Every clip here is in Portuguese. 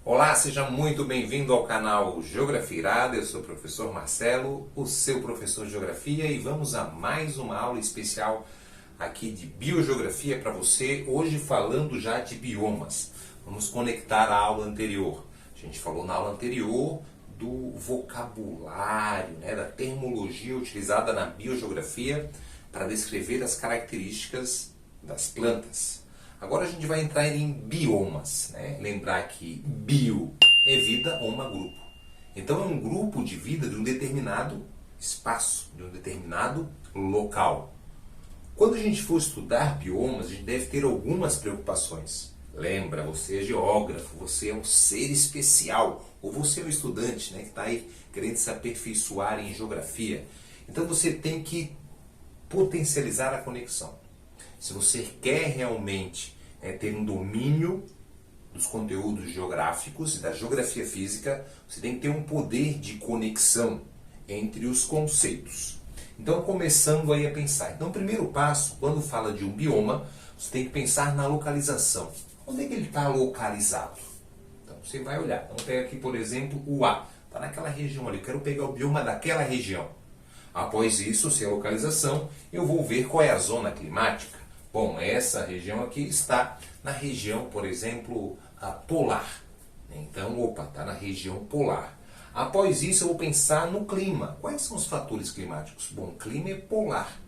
Olá, seja muito bem-vindo ao canal Geografia Irada. Eu sou o professor Marcelo, o seu professor de Geografia, e vamos a mais uma aula especial aqui de Biogeografia para você, hoje falando já de biomas. Vamos conectar a aula anterior. A gente falou na aula anterior do vocabulário, da terminologia utilizada na biogeografia para descrever as características das plantas. Agora a gente vai entrar em biomas, Lembrar que bio é vida ou grupo. Então é um grupo de vida de um determinado espaço, de um determinado local. Quando a gente for estudar biomas, a gente deve ter algumas preocupações. Lembra, você é geógrafo, você é um ser especial, ou você é um estudante que está aí querendo se aperfeiçoar em geografia. Então você tem que potencializar a conexão. Se você quer realmente ter um domínio dos conteúdos geográficos e da geografia física, você tem que ter um poder de conexão entre os conceitos. Então, começando aí a pensar. Então, o primeiro passo, quando fala de um bioma, você tem que pensar na localização. Onde é que ele está localizado? Então, você vai olhar. Então, pega aqui, por exemplo, o A. Está naquela região ali. Eu quero pegar o bioma daquela região. Após isso, se é a localização, eu vou ver qual é a zona climática. Bom, essa região aqui está na região, por exemplo, polar. Então, está na região polar. Após isso, eu vou pensar no clima. Quais são os fatores climáticos? Bom, o clima é polar.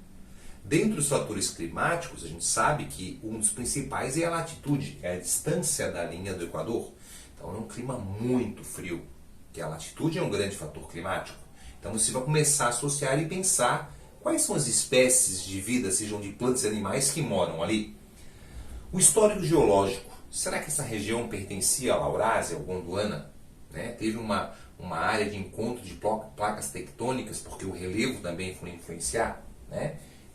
Dentro dos fatores climáticos, a gente sabe que um dos principais é a latitude, é a distância da linha do Equador. Então, é um clima muito frio, que a latitude é um grande fator climático. Então, você vai começar a associar e pensar quais são as espécies de vida, sejam de plantas e animais, que moram ali. O histórico geológico. Será que essa região pertencia à Laurásia ou Gondwana? Teve uma área de encontro de placas tectônicas, porque o relevo também foi influenciar.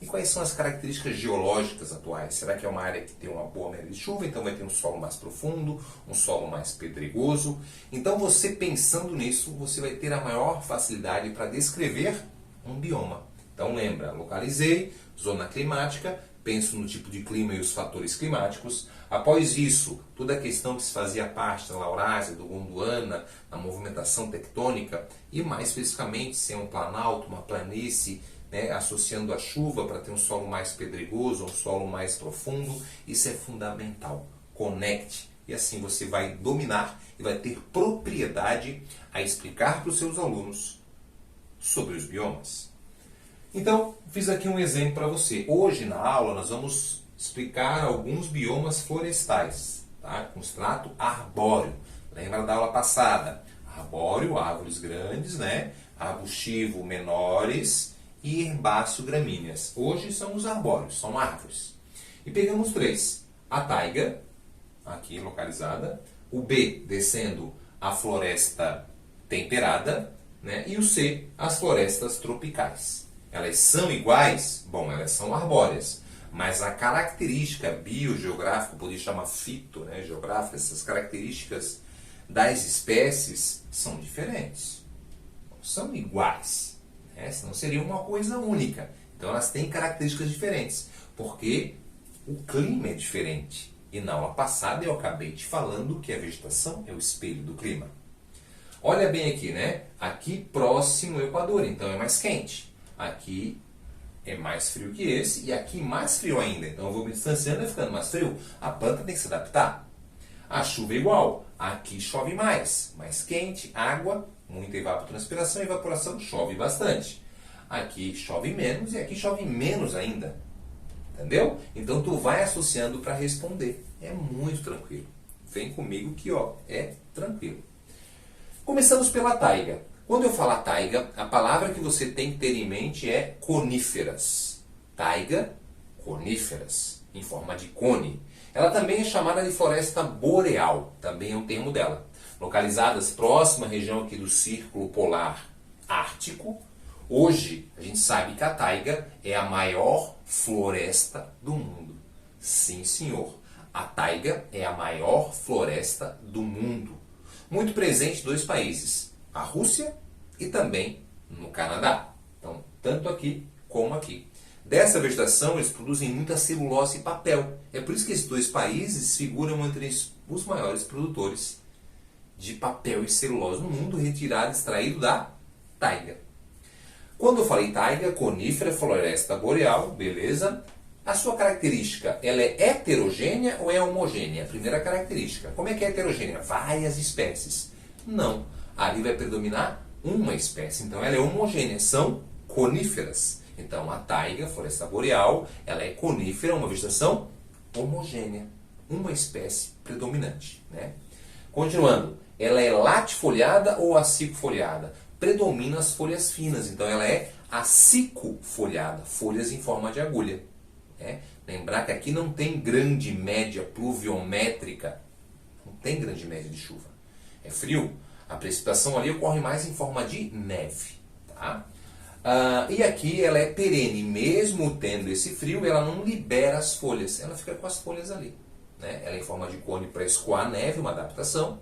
E quais são as características geológicas atuais? Será que é uma área que tem uma boa média de chuva, então vai ter um solo mais profundo, um solo mais pedregoso? Então você pensando nisso, você vai ter a maior facilidade para descrever um bioma. Então lembra, localizei, zona climática, penso no tipo de clima e os fatores climáticos. Após isso, toda a questão que se fazia parte da Laurásia, do Gondwana, da movimentação tectônica, e mais especificamente se é um planalto, uma planície, associando a chuva para ter um solo mais pedregoso, um solo mais profundo. Isso é fundamental. Conecte. E assim você vai dominar e vai ter propriedade a explicar para os seus alunos sobre os biomas. Então, fiz aqui um exemplo para você. Hoje na aula nós vamos explicar alguns biomas florestais, com extrato arbóreo. Lembra da aula passada? Arbóreo, árvores grandes, arbustivo, menores, e herbáceo, gramíneas. Hoje são os arbóreos, são árvores. E pegamos três. A taiga, aqui localizada. O B, descendo, a floresta temperada. E o C, as florestas tropicais. Elas são iguais? Bom, elas são arbóreas. Mas a característica biogeográfica, poderia chamar geográfica, essas características das espécies são diferentes. Não são iguais. Senão seria uma coisa única. Então elas têm características diferentes. Porque o clima é diferente. E na aula passada eu acabei te falando que a vegetação é o espelho do clima. Olha bem aqui, Aqui próximo ao Equador, então é mais quente. Aqui é mais frio que esse e aqui mais frio ainda. Então eu vou me distanciando e ficando mais frio. A planta tem que se adaptar. A chuva é igual. Aqui chove mais quente, água, muita evapotranspiração e evaporação, chove bastante. Aqui chove menos e aqui chove menos ainda. Entendeu? Então tu vai associando para responder. É muito tranquilo. Vem comigo que é tranquilo. Começamos pela taiga. Quando eu falar taiga, a palavra que você tem que ter em mente é coníferas. Taiga, coníferas, em forma de cone. Ela também é chamada de floresta boreal, também é um termo dela. Localizadas próxima à região aqui do Círculo Polar Ártico. Hoje, a gente sabe que a taiga é a maior floresta do mundo. Sim, senhor. A taiga é a maior floresta do mundo. Muito presente em dois países. A Rússia e também no Canadá. Então, tanto aqui como aqui. Dessa vegetação, eles produzem muita celulose e papel. É por isso que esses dois países figuram entre os maiores produtores de papel e celulose no mundo, retirado, extraído da taiga. Quando eu falei taiga, conífera, floresta boreal, beleza? A sua característica, ela é heterogênea ou é homogênea? A primeira característica. Como é que é heterogênea? Várias espécies. Não. Ali vai predominar uma espécie. Então ela é homogênea. São coníferas. Então a taiga, floresta boreal, ela é conífera, uma vegetação homogênea. Uma espécie predominante. Né? Continuando. Ela é latifoliada ou acicofoliada? Predomina as folhas finas. Então ela é acicofoliada. Folhas em forma de agulha. Lembrar que aqui não tem grande média pluviométrica, não tem grande média de chuva. É frio, a precipitação ali ocorre mais em forma de neve. Tá? E aqui ela é perene, mesmo tendo esse frio, ela não libera as folhas, ela fica com as folhas ali. Né? Ela é em forma de cone para escoar a neve, uma adaptação,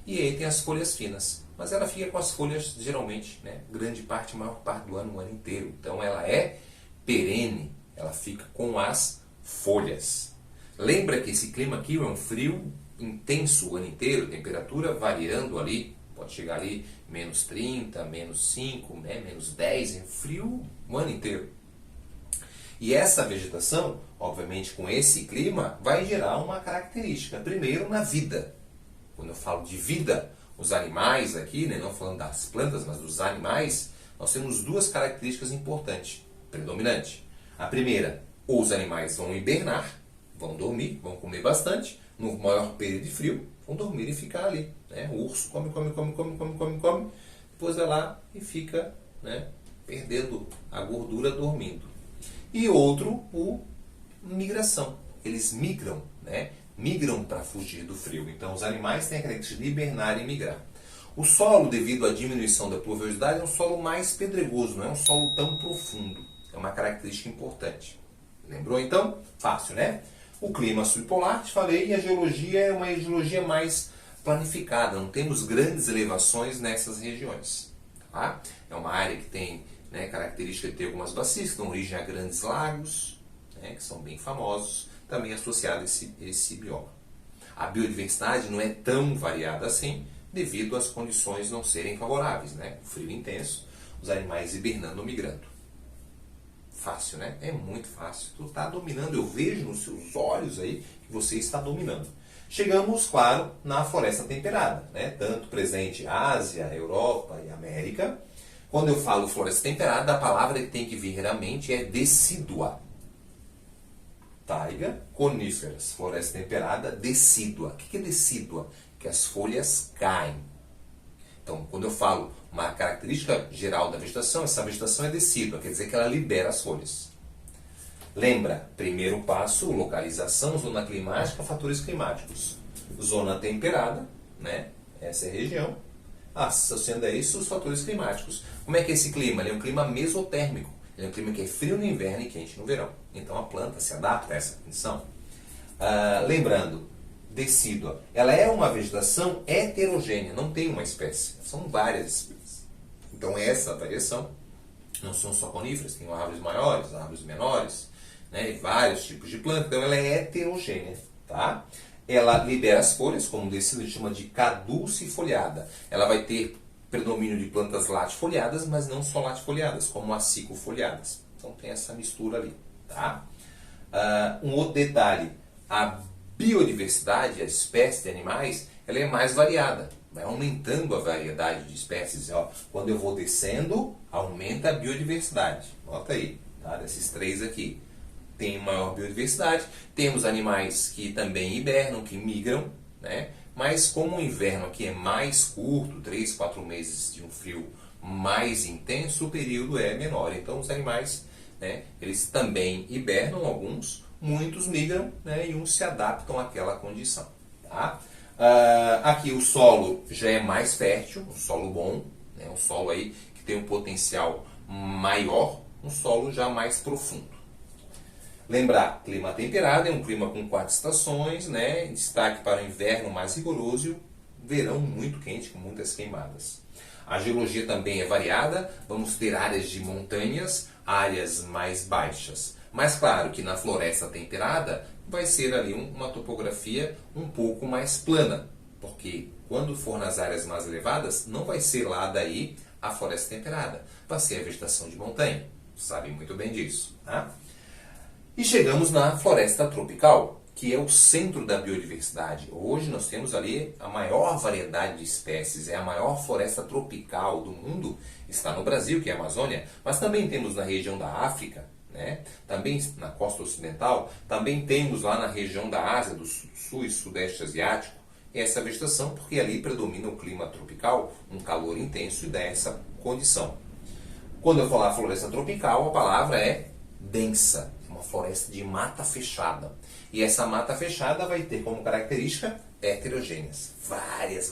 e aí tem as folhas finas. Mas ela fica com as folhas, geralmente, né? Grande parte, maior parte do ano, o ano inteiro. Então ela é perene. Ela fica com as folhas. Lembra que esse clima aqui é um frio intenso o ano inteiro, temperatura variando ali, pode chegar ali menos 30, menos 5, né, menos 10, é frio o ano inteiro. E essa vegetação, obviamente com esse clima, vai gerar uma característica. Primeiro na vida. Quando eu falo de vida, os animais aqui, né, não falando das plantas, mas dos animais, nós temos duas características importantes, predominantes. A primeira, os animais vão hibernar, vão dormir, vão comer bastante, no maior período de frio, vão dormir e ficar ali. Né? O urso come, depois vai lá e fica, né, perdendo a gordura dormindo. E outro, migração. Eles migram, né? Migram para fugir do frio. Então os animais têm a característica de hibernar e migrar. O solo, devido à diminuição da pluviosidade, é um solo mais pedregoso, não é um solo tão profundo. É uma característica importante. Lembrou então? Fácil, né? O clima subpolar, te falei, e a geologia é uma geologia mais planificada. Não temos grandes elevações nessas regiões. Tá? É uma área que tem, né, característica de ter algumas bacias, que dão origem a grandes lagos, né, que são bem famosos, também associado a esse bioma. A biodiversidade não é tão variada assim, devido às condições não serem favoráveis. Né? O frio intenso, os animais hibernando ou migrando. Fácil, né? É muito fácil. Tu está dominando, eu vejo nos seus olhos aí que você está dominando. Chegamos, claro, na floresta temperada, né? Tanto presente Ásia, Europa e América. Quando eu falo floresta temperada, a palavra que tem que vir à mente é decídua. Taiga, coníferas, floresta temperada, decídua. O que é decídua? Que as folhas caem. Então, quando eu falo uma característica geral da vegetação, essa vegetação é decídua, quer dizer que ela libera as folhas. Lembra, primeiro passo, localização, zona climática, fatores climáticos. Zona temperada, né? Essa é a região. Associando a isso os fatores climáticos. Como é que é esse clima? Ele é um clima mesotérmico. Ele é um clima que é frio no inverno e quente no verão. Então a planta se adapta a essa condição. Lembrando, decídua. Ela é uma vegetação heterogênea, não tem uma espécie. São várias espécies. Então essa variação, não são só coníferas, tem árvores maiores, árvores menores, né, e vários tipos de planta. Então ela é heterogênea. Tá? Ela libera as folhas, como decídua, a gente chama de caducifoliada. Ela vai ter predomínio de plantas latifoliadas, mas não só latifoliadas, como acicofoliadas. Então tem essa mistura ali. Tá? Um outro detalhe, a biodiversidade, a espécie de animais, ela é mais variada. Vai aumentando a variedade de espécies. Ó. Quando eu vou descendo, aumenta a biodiversidade. Nota aí, tá? Desses três aqui. Tem maior biodiversidade. Temos animais que também hibernam, que migram, né? Mas como o inverno aqui é mais curto, 3, 4 meses de um frio mais intenso, o período é menor. Então os animais, né, eles também hibernam, alguns, muitos migram, né, e uns se adaptam àquela condição. Tá? Aqui o solo já é mais fértil, um solo bom, né, um solo aí que tem um potencial maior, um solo já mais profundo. Lembrar, clima temperado é um clima com 4 estações, né? Destaque para o inverno mais rigoroso e o verão muito quente, com muitas queimadas. A geologia também é variada, vamos ter áreas de montanhas, áreas mais baixas. Mas claro que na floresta temperada vai ser ali uma topografia um pouco mais plana, Porque quando for nas áreas mais elevadas, não vai ser lá daí a floresta temperada, vai ser a vegetação de montanha. Sabem muito bem disso, tá? E chegamos na floresta tropical, que é o centro da biodiversidade. Hoje nós temos ali a maior variedade de espécies, é a maior floresta tropical do mundo, está no Brasil, que é a Amazônia, mas também temos na região da África, né? Também na costa ocidental, também temos lá na região da Ásia, do sul e sudeste asiático, essa vegetação, porque ali predomina o clima tropical, um calor intenso e dá essa condição. Quando eu falar floresta tropical, a palavra é densa, uma floresta de mata fechada. E essa mata fechada vai ter como característica heterogêneas, várias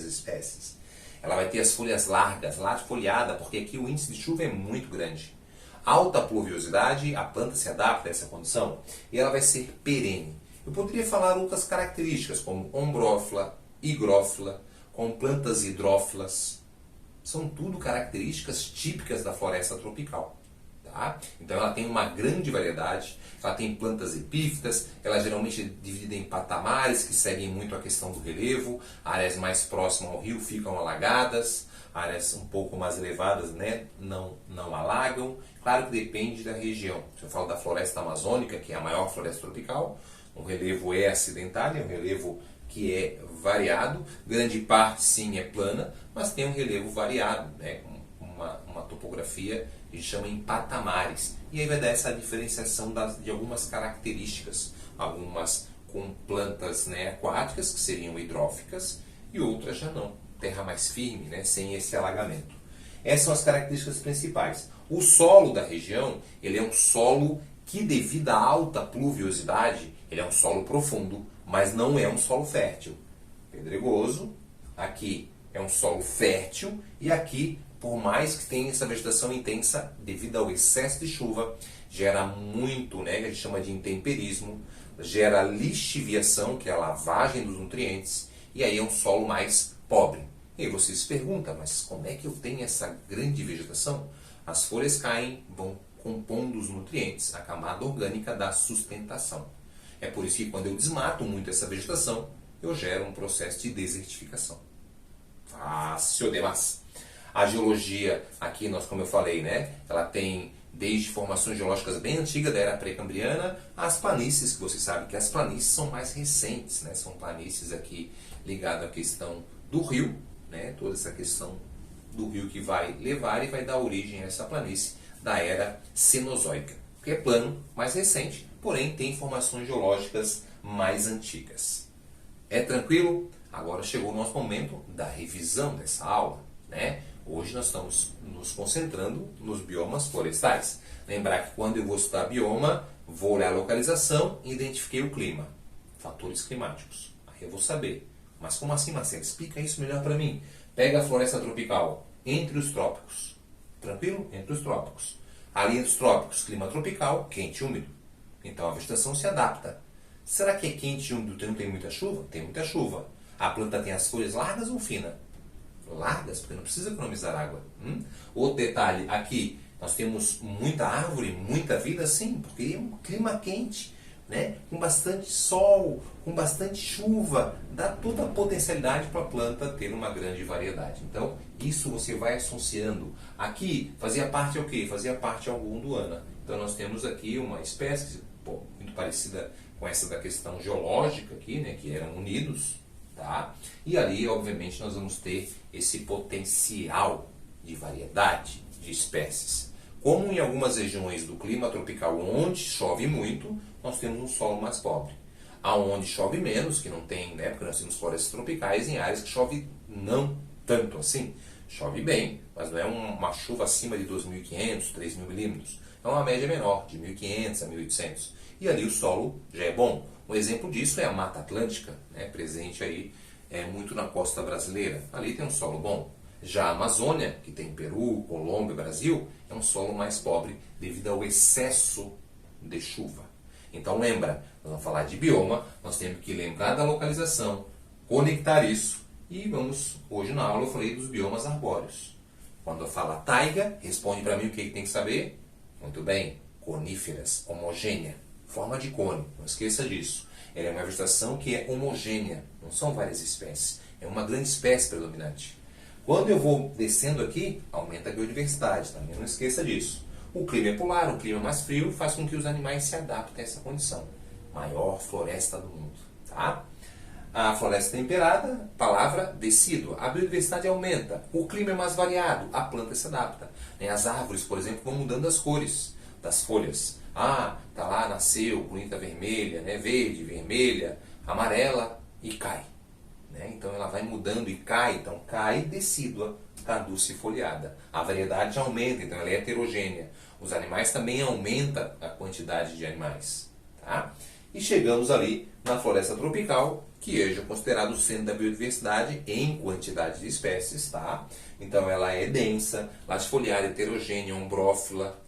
espécies. Ela vai ter as folhas largas, latifoliada, porque aqui o índice de chuva é muito grande. Alta pluviosidade, a planta se adapta a essa condição e ela vai ser perene. Eu poderia falar outras características, como ombrófila, higrófila, com plantas hidrófilas. São tudo características típicas da floresta tropical. Tá? Então ela tem uma grande variedade, ela tem plantas epífitas, ela geralmente é dividida em patamares que seguem muito a questão do relevo, áreas mais próximas ao rio ficam alagadas, áreas um pouco mais elevadas, né, não alagam. Claro que depende da região. Se eu falo da floresta amazônica, que é a maior floresta tropical, o relevo é acidentário, é um relevo que é variado, grande parte sim é plana, mas tem um relevo variado, né, uma topografia que a gente chama em patamares. E aí vai dar essa diferenciação de algumas características, algumas com plantas, né, aquáticas, que seriam hidróficas, e outras já não, terra mais firme, né, sem esse alagamento. Essas são as características principais. O solo da região, ele é um solo que, devido à alta pluviosidade, ele é um solo profundo, mas não é um solo fértil. Pedregoso, aqui é um solo fértil, e aqui, por mais que tenha essa vegetação intensa, devido ao excesso de chuva, gera muito, né, que a gente chama de intemperismo, gera lixiviação, que é a lavagem dos nutrientes, e aí é um solo mais pobre. E aí você se pergunta, mas como é que eu tenho essa grande vegetação? As folhas caem, vão compondo os nutrientes, a camada orgânica da sustentação. É por isso que quando eu desmato muito essa vegetação, eu gero um processo de desertificação. Fácil demais. A geologia, aqui nós, como eu falei, né, ela tem desde formações geológicas bem antigas da era pré-cambriana, as planícies, que você sabe que as planícies são mais recentes, né, são planícies aqui ligadas à questão do rio, né, toda essa questão do rio que vai levar e vai dar origem a essa planície da era Cenozoica, que é plano, mais recente, porém tem formações geológicas mais antigas. É tranquilo? Agora chegou o nosso momento da revisão dessa aula, né? Hoje nós estamos nos concentrando nos biomas florestais. Lembrar que quando eu vou estudar bioma, vou olhar a localização e identifiquei o clima, fatores climáticos. Aí eu vou saber. Mas como assim, Marcelo? Explica isso melhor para mim. Pega a floresta tropical entre os trópicos. Tranquilo? Entre os trópicos. Ali entre os trópicos, clima tropical, quente e úmido. Então a vegetação se adapta. Será que é quente e úmido e não tem muita chuva? Tem muita chuva. A planta tem as folhas largas ou finas? Largas, porque não precisa economizar água. Outro detalhe, aqui nós temos muita árvore, muita vida, sim, porque é um clima quente, né? Com bastante sol, com bastante chuva, dá toda a potencialidade para a planta ter uma grande variedade. Então, isso você vai associando. Aqui, fazia parte o quê? Fazia parte ao Gondwana. Então, nós temos aqui uma espécie muito parecida com essa da questão geológica aqui, né? Que eram unidos. Tá? E ali, obviamente, nós vamos ter esse potencial de variedade de espécies. Como em algumas regiões do clima tropical onde chove muito, nós temos um solo mais pobre. Aonde chove menos, que não tem, né, porque nós temos florestas tropicais em áreas que chove não tanto assim. Chove bem, mas não é uma chuva acima de 2.500, 3.000 milímetros. É uma média menor, de 1.500 a 1.800. E ali o solo já é bom. Um exemplo disso é a Mata Atlântica, né, presente aí muito na costa brasileira. Ali tem um solo bom. Já a Amazônia, que tem Peru, Colômbia, Brasil, é um solo mais pobre devido ao excesso de chuva. Então lembra, nós vamos falar de bioma, nós temos que lembrar da localização, conectar isso. E vamos, hoje na aula eu falei dos biomas arbóreos. Quando eu falo taiga, responde para mim o que tem que saber? Muito bem, coníferas, homogênea, forma de cone, não esqueça disso. Ela é uma vegetação que é homogênea, não são várias espécies, é uma grande espécie predominante. Quando eu vou descendo aqui, aumenta a biodiversidade, também não esqueça disso. O clima é polar, um clima mais frio, faz com que os animais se adaptem a essa condição. Maior floresta do mundo, tá? A floresta temperada, palavra decídua. A biodiversidade aumenta, o clima é mais variado, a planta se adapta. As árvores, por exemplo, vão mudando as cores das folhas. Tá lá, nasceu, bonita vermelha, verde, vermelha, amarela e cai. Então ela vai mudando e cai, então cai decídua, caduce foliada. A variedade aumenta, então ela é heterogênea. Os animais também aumentam a quantidade de animais. Tá? E chegamos ali na floresta tropical, que é considerado o centro da biodiversidade em quantidade de espécies. Tá? Então ela é densa, latifoliada, heterogênea, ombrófila,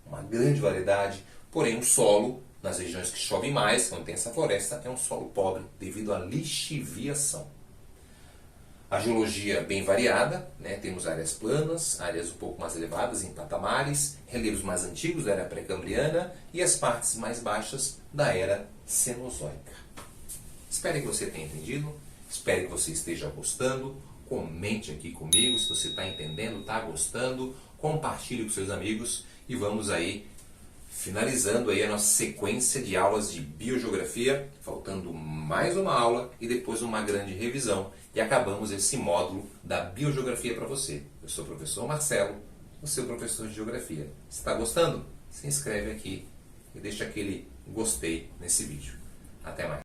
uma grande variedade, porém o solo, nas regiões que chove mais, onde tem essa floresta, é um solo pobre devido à lixiviação. A geologia bem variada, temos áreas planas, áreas um pouco mais elevadas em patamares, relevos mais antigos da era pré-cambriana e as partes mais baixas da era cenozoica. Espero que você tenha entendido, espero que você esteja gostando, comente aqui comigo se você está entendendo, está gostando, compartilhe com seus amigos e vamos aí finalizando aí a nossa sequência de aulas de biogeografia, faltando mais uma aula e depois uma grande revisão. E acabamos esse módulo da biogeografia para você. Eu sou o professor Marcelo, o seu professor de geografia. Se está gostando? Se inscreve aqui e deixa aquele gostei nesse vídeo. Até mais.